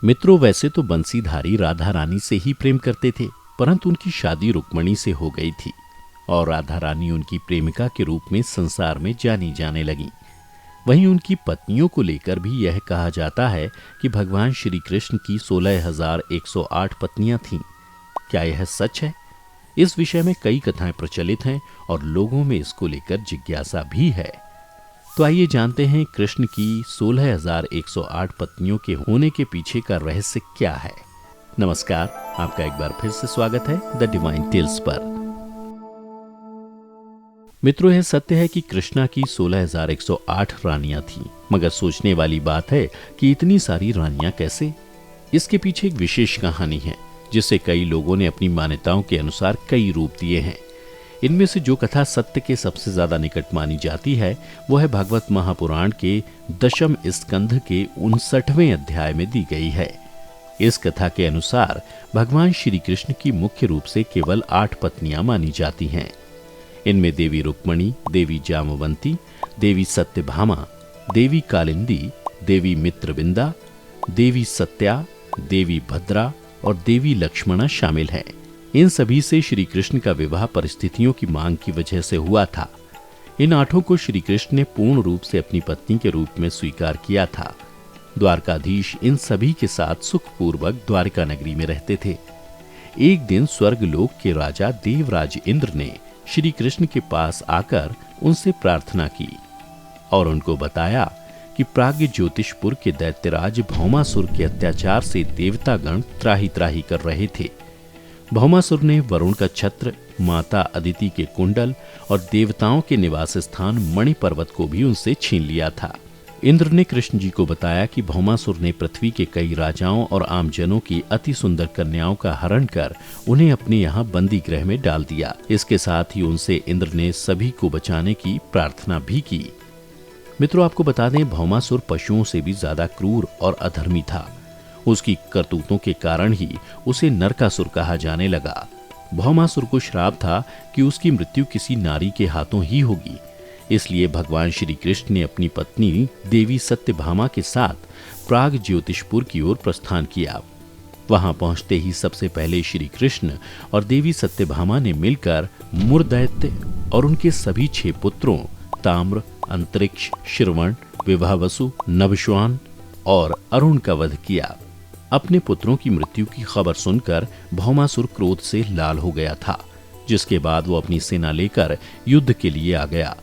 मित्रों, वैसे तो बंसीधारी राधा रानी से ही प्रेम करते थे, परंतु उनकी शादी रुक्मणी से हो गई थी और राधा रानी उनकी प्रेमिका के रूप में संसार में जानी जाने लगी। वहीं उनकी पत्नियों को लेकर भी यह कहा जाता है कि भगवान श्री कृष्ण की 16,108 पत्नियां थीं। क्या यह सच है? इस विषय में कई कथाएं प्रचलित हैं और लोगों में इसको लेकर जिज्ञासा भी है। तो आइए जानते हैं कृष्ण की 16,108 पत्नियों के होने के पीछे का रहस्य क्या है। नमस्कार, आपका एक बार फिर से स्वागत है द डिवाइन टेल्स पर। मित्रों, यह सत्य है कि कृष्णा की 16,108 रानियां थीं, मगर सोचने वाली बात है कि इतनी सारी रानियां कैसे? इसके पीछे एक विशेष कहानी है जिसे कई लोगों ने अपनी मान्यताओं के अनुसार कई रूप दिए हैं। इनमें से जो कथा सत्य के सबसे ज्यादा निकट मानी जाती है वो है भागवत महापुराण के 10वें स्कंध के 59वें अध्याय में दी गई है। इस कथा के अनुसार भगवान श्री कृष्ण की मुख्य रूप से केवल 8 पत्नियां मानी जाती हैं। इनमें देवी रुक्मणी, देवी जामवंती, देवी सत्यभामा, देवी कालिंदी, देवी मित्रविंदा, देवी सत्या, देवी भद्रा और देवी लक्ष्मणा शामिल हैं। इन सभी से श्री कृष्ण का विवाह परिस्थितियों की मांग की वजह से हुआ था। इन 8 को श्री कृष्ण ने पूर्ण रूप से अपनी पत्नी के रूप में स्वीकार किया था। द्वारकाधीश इन सभी के साथ सुखपूर्वक द्वारका नगरी में रहते थे। एक दिन स्वर्गलोक के राजा देवराज इंद्र ने श्री कृष्ण के पास आकर उनसे प्रार्थना की और उनको बताया कि प्राग्ञ ज्योतिषपुर के दैत्यराज भौमासुर के अत्याचार से देवतागण त्राही त्राही कर रहे थे। भौमासुर ने वरुण का छत्र, माता अदिति के कुंडल और देवताओं के निवास स्थान मणि पर्वत को भी उनसे छीन लिया था। इंद्र ने कृष्ण जी को बताया कि भौमासुर ने पृथ्वी के कई राजाओं और आमजनों की अति सुंदर कन्याओं का हरण कर उन्हें अपने यहाँ बंदी गृह में डाल दिया। इसके साथ ही उनसे इंद्र ने सभी को बचाने की प्रार्थना भी की। मित्रों, आपको बता दें, भौमासुर पशुओं से भी ज्यादा क्रूर और अधर्मी था। उसकी करतूतों के कारण ही उसे नरकासुर कहा जाने लगा। भौमासुर को श्राप था कि उसकी मृत्यु किसी नारी के हाथों ही होगी। इसलिए भगवान श्री कृष्ण ने अपनी पत्नी देवी सत्यभामा के साथ प्राग ज्योतिषपुर की ओर प्रस्थान किया। वहां पहुंचते ही सबसे पहले श्री कृष्ण और देवी सत्यभामा ने मिलकर मुरदैत्य और उनके सभी 6 पुत्रों ताम्र, अंतरिक्ष, श्रवण, विवाहवसु, नभश्वान और अरुण का वध किया। अपने पुत्रों की मृत्यु की खबर सुनकर भौमासुर क्रोध से लाल हो गया था, जिसके बाद वो अपनी सेना लेकर युद्ध के लिए आ गया।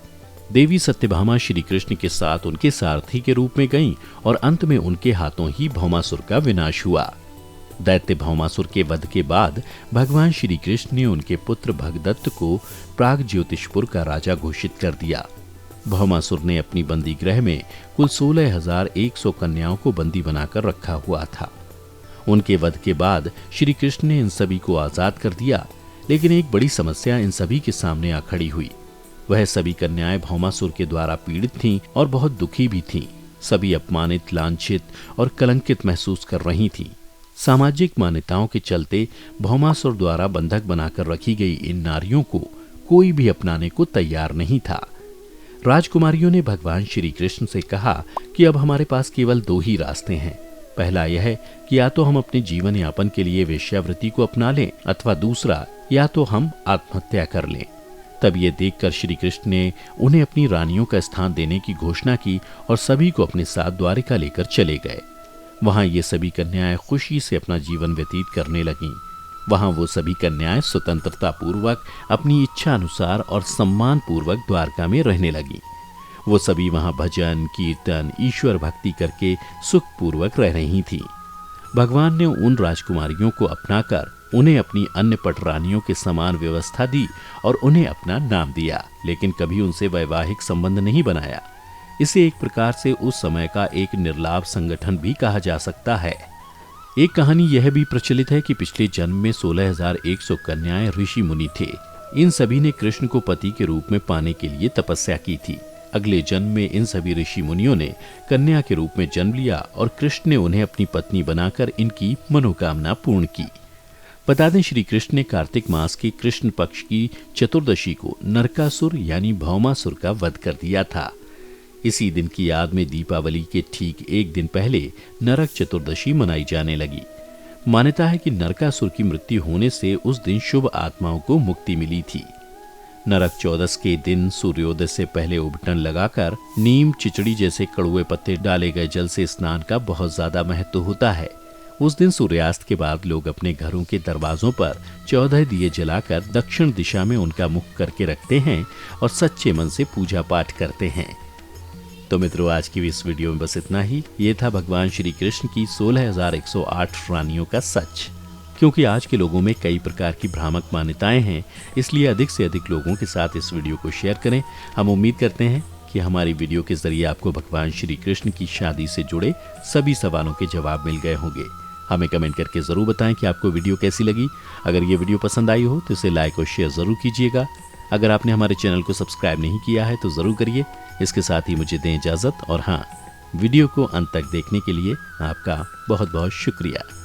देवी सत्यभामा श्री कृष्ण के साथ उनके सारथी के रूप में गईं और अंत में उनके हाथों ही भौमासुर का विनाश हुआ। दैत्य भौमासुर के वध के बाद भगवान श्री कृष्ण ने उनके पुत्र भगदत्त को प्राग ज्योतिषपुर का राजा घोषित कर दिया। भौमासुर ने अपनी बंदी गृह में कुल 16,100 कन्याओं को बंदी बनाकर रखा हुआ था। उनके वध के बाद श्री कृष्ण ने इन सभी को आजाद कर दिया, लेकिन एक बड़ी समस्या इन सभी के सामने आ खड़ी हुई। वह सभी कन्याएं भौमासुर के द्वारा पीड़ित थीं और बहुत दुखी भी थीं। सभी अपमानित, लांछित और कलंकित महसूस कर रही थीं। सामाजिक मान्यताओं के चलते भौमासुर द्वारा बंधक बनाकर रखी गई इन नारियों को कोई भी अपनाने को तैयार नहीं था। राजकुमारियों ने भगवान श्री कृष्ण से कहा कि अब हमारे पास केवल 2 ही रास्ते हैं। पहला यह है कि या तो हम अपने जीवन यापन के लिए वेश्यावृत्ति को अपना लें, अथवा दूसरा या तो हम आत्महत्या कर लें। तब ये देखकर श्री कृष्ण ने उन्हें अपनी रानियों का स्थान देने की घोषणा की और सभी को अपने साथ द्वारिका लेकर चले गए। वहां ये सभी कन्याएं खुशी से अपना जीवन व्यतीत करने लगीं। वहां वो सभी कन्याएं स्वतंत्रता पूर्वक अपनी इच्छा अनुसार और सम्मान पूर्वक द्वारका में रहने लगीं। वो सभी वहां भजन, कीर्तन, ईश्वर भक्ति करके सुखपूर्वक रह रही थीं। भगवान ने उन राजकुमारियों को अपनाकर उन्हें अपनी अन्य पटरानियों के समान व्यवस्था दी और उन्हें अपना नाम दिया, लेकिन कभी उनसे वैवाहिक संबंध नहीं बनाया। इसे एक प्रकार से उस समय का एक निर्लाभ संगठन भी कहा जा सकता है। एक कहानी यह भी प्रचलित है कि पिछले जन्म में 16,100 कन्याएं ऋषि मुनि थे। इन सभी ने कृष्ण को पति के रूप में पाने के लिए तपस्या की थी। अगले जन्म में इन सभी ऋषि मुनियों ने कन्या के रूप में जन्म लिया और कृष्ण ने उन्हें अपनी पत्नी बनाकर इनकी मनोकामना पूर्ण की। बता दें, श्री कृष्ण ने कार्तिक मास के कृष्ण पक्ष की चतुर्दशी को नरकासुर यानी भौमासुर का वध कर दिया था। इसी दिन की याद में दीपावली के ठीक एक दिन पहले नरक चतुर्दशी मनाई जाने लगी। मान्यता है कि नरकासुर की मृत्यु होने से उस दिन शुभ आत्माओं को मुक्ति मिली थी। नरक चौदस के दिन सूर्योदय से पहले उबटन लगाकर नीम, चिचड़ी जैसे कड़ुए पत्ते डाले गए जल से स्नान का बहुत ज्यादा महत्व होता है। उस दिन सूर्यास्त के बाद लोग अपने घरों के दरवाजों पर 14 दिए जलाकर दक्षिण दिशा में उनका मुख करके रखते हैं और सच्चे मन से पूजा पाठ करते हैं। तो मित्रों, आज की इस वीडियो में बस इतना ही। ये था भगवान श्री कृष्ण की 16,108 रानियों का सच। क्योंकि आज के लोगों में कई प्रकार की भ्रामक मान्यताएं हैं, इसलिए अधिक से अधिक लोगों के साथ इस वीडियो को शेयर करें। हम उम्मीद करते हैं कि हमारी वीडियो के जरिए आपको भगवान श्री कृष्ण की शादी से जुड़े सभी सवालों के जवाब मिल गए होंगे। हमें कमेंट करके जरूर बताएं कि आपको वीडियो कैसी लगी। अगर ये वीडियो पसंद आई हो तो इसे लाइक और शेयर जरूर कीजिएगा। अगर आपने हमारे चैनल को सब्सक्राइब नहीं किया है तो जरूर करिए। इसके साथ ही मुझे दें इजाजत, और हाँ, वीडियो को अंत तक देखने के लिए आपका बहुत बहुत शुक्रिया।